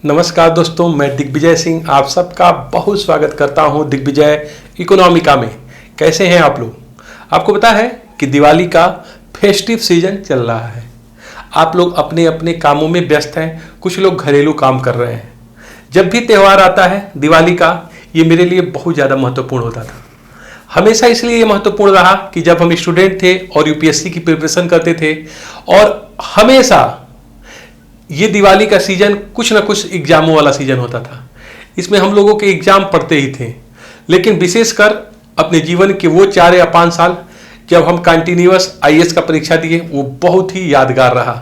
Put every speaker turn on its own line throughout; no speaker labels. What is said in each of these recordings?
नमस्कार दोस्तों, मैं दिग्विजय सिंह आप सबका बहुत स्वागत करता हूं दिग्विजय इकोनॉमिका में। कैसे हैं आप लोग? आपको पता है कि दिवाली का फेस्टिव सीजन चल रहा है। आप लोग अपने अपने कामों में व्यस्त हैं, कुछ लोग घरेलू काम कर रहे हैं। जब भी त्यौहार आता है दिवाली का, ये मेरे लिए बहुत ज़्यादा महत्वपूर्ण होता था। हमेशा इसलिए ये महत्वपूर्ण रहा कि जब हम स्टूडेंट थे और यूपीएससी की प्रिपरेशन करते थे, और हमेशा ये दिवाली का सीजन कुछ ना कुछ एग्जामों वाला सीजन होता था। इसमें हम लोगों के एग्जाम पढ़ते ही थे, लेकिन विशेषकर अपने जीवन के वो 4 या 5 साल जब हम कंटिन्यूअस आईएएस का परीक्षा दिए, वो बहुत ही यादगार रहा।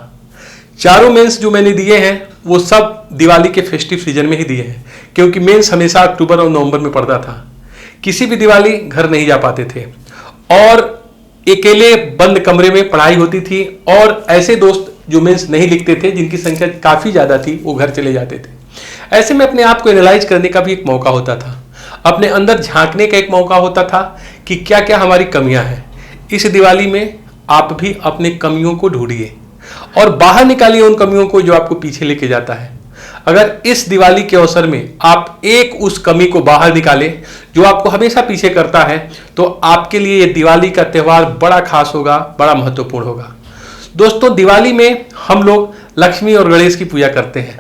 चारों मेंस जो मैंने दिए हैं वो सब दिवाली के फेस्टिव सीजन में ही दिए हैं, क्योंकि मेंस हमेशा अक्टूबर और नवंबर में पड़ता था। किसी भी दिवाली घर नहीं जा पाते थे और अकेले बंद कमरे में पढ़ाई होती थी, और ऐसे दोस्त जो मेंस नहीं लिखते थे, जिनकी संख्या काफ़ी ज़्यादा थी, वो घर चले जाते थे। ऐसे में अपने आप को एनालाइज करने का भी एक मौका होता था, अपने अंदर झांकने का एक मौका होता था कि क्या क्या हमारी कमियां हैं। इस दिवाली में आप भी अपने कमियों को ढूंढिए और बाहर निकालिए उन कमियों को जो आपको पीछे लेके जाता है। अगर इस दिवाली के अवसर में आप एक उस कमी को बाहर निकाले जो आपको हमेशा पीछे करता है, तो आपके लिए ये दिवाली का त्यौहार बड़ा खास होगा, बड़ा महत्वपूर्ण होगा। दोस्तों, दिवाली में हम लोग लक्ष्मी और गणेश की पूजा करते हैं,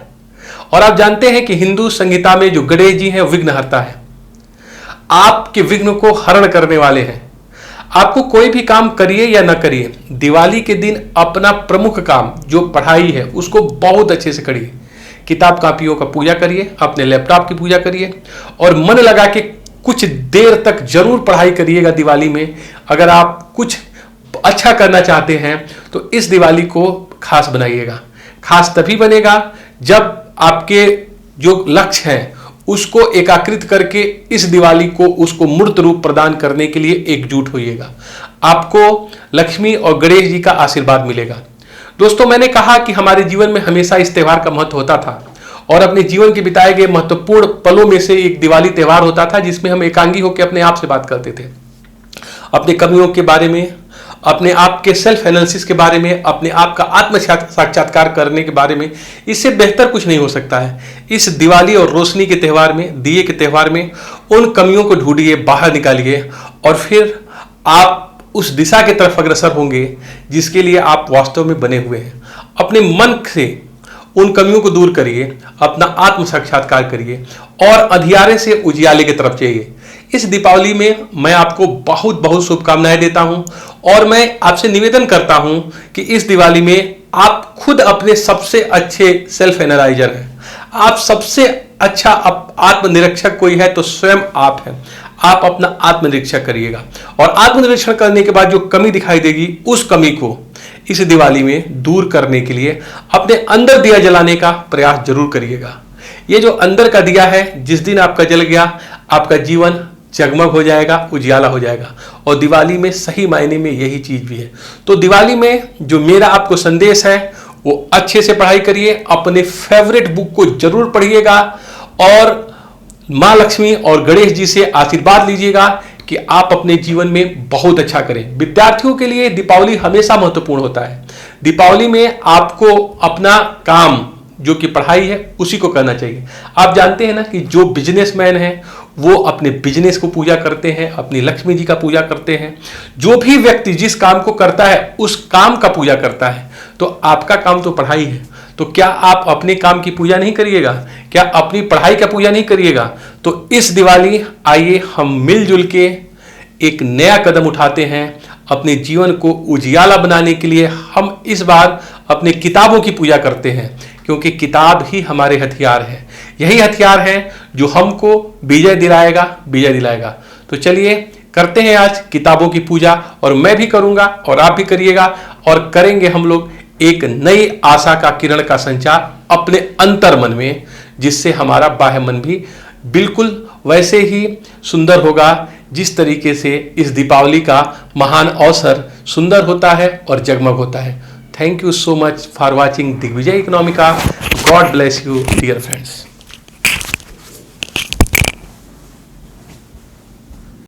और आप जानते हैं कि हिंदू संहिता में जो गणेश जी हैं विघ्नहर्ता है, आपके विघ्न को हरण करने वाले हैं। आपको कोई भी काम करिए या ना करिए, दिवाली के दिन अपना प्रमुख काम जो पढ़ाई है उसको बहुत अच्छे से करिए। किताब कापियों का पूजा करिए, अपने लैपटॉप की पूजा करिए, और मन लगा के कुछ देर तक जरूर पढ़ाई करिएगा दिवाली में। अगर आप कुछ अच्छा करना चाहते हैं तो इस दिवाली को खास बनाइएगा। खास तभी बनेगा जब आपके जो लक्ष्य हैं उसको एकाकृत करके इस दिवाली को उसको मूर्त रूप प्रदान करने के लिए एकजुट होइएगा। आपको लक्ष्मी और गणेश जी का आशीर्वाद मिलेगा। दोस्तों, मैंने कहा कि हमारे जीवन में हमेशा इस त्यौहार का महत्व होता था, और अपने जीवन के बिताए गए महत्वपूर्ण पलों में से एक दिवाली त्यौहार होता था, जिसमें हम एकांगी होकर अपने आप से बात करते थे, अपने कमियों के बारे में, अपने आप के सेल्फ एनालिसिस के बारे में, अपने आप का आत्म साक्षात्कार करने के बारे में। इससे बेहतर कुछ नहीं हो सकता है। इस दिवाली और रोशनी के त्यौहार में, दिए के त्यौहार में उन कमियों को ढूंढिए, बाहर निकालिए, और फिर आप उस दिशा की तरफ अग्रसर होंगे जिसके लिए आप वास्तव में बने हुए हैं। अपने मन से उन कमियों को दूर करिए, अपना आत्म साक्षात्कार करिए, और अंधियारे से उजियाले की तरफ जाइए। इस दीपावली में मैं आपको बहुत बहुत शुभकामनाएं देता हूं, और मैं आपसे निवेदन करता हूं कि इस दिवाली में आप खुद अपने सबसे अच्छे सेल्फ एनालाइजर हैं। आप सबसे अच्छा आत्मनिरीक्षक कोई है तो स्वयं आप हैं। आप अपना आत्मनिरीक्षण करिएगा, और आत्मनिरीक्षण करने के बाद जो कमी दिखाई देगी, उस कमी को इस दिवाली में दूर करने के लिए अपने अंदर दिया जलाने का प्रयास जरूर करिएगा। ये जो अंदर का दिया है, जिस दिन आपका जल गया, आपका जीवन जगमग हो जाएगा, उजियाला हो जाएगा। और दिवाली में सही मायने में यही चीज भी है। तो दिवाली में जो मेरा आपको संदेश है, वो अच्छे से पढ़ाई करिए, अपने फेवरेट बुक को जरूर पढ़िएगा, और माँ लक्ष्मी और गणेश जी से आशीर्वाद लीजिएगा कि आप अपने जीवन में बहुत अच्छा करें। विद्यार्थियों के लिए दीपावली हमेशा महत्वपूर्ण होता है। दीपावली में आपको अपना काम जो कि पढ़ाई है उसी को करना चाहिए। आप जानते हैं ना कि जो बिजनेसमैन हैं वो अपने बिजनेस को पूजा करते हैं, अपनी लक्ष्मी जी का पूजा करते हैं। जो भी व्यक्ति जिस काम को करता है उस काम का पूजा करता है। तो आपका काम तो पढ़ाई है, तो क्या आप अपने काम की पूजा नहीं करिएगा? क्या अपनी पढ़ाई का पूजा नहीं करिएगा? तो इस दिवाली आइए हम मिलजुल के एक नया कदम उठाते हैं अपने जीवन को उजियाला बनाने के लिए। हम इस बार अपने किताबों की पूजा करते हैं, क्योंकि किताब ही हमारे हथियार है। यही हथियार है जो हमको विजय दिलाएगा। तो चलिए करते हैं आज किताबों की पूजा, और मैं भी करूंगा और आप भी करिएगा, और करेंगे हम लोग एक नई आशा का किरण का संचार अपने अंतर मन में, जिससे हमारा बाह्य मन भी बिल्कुल वैसे ही सुंदर होगा जिस तरीके से इस दीपावली का महान अवसर सुंदर होता है और जगमग होता है। Thank you so much for watching Digvijay Economica. God bless you, dear friends.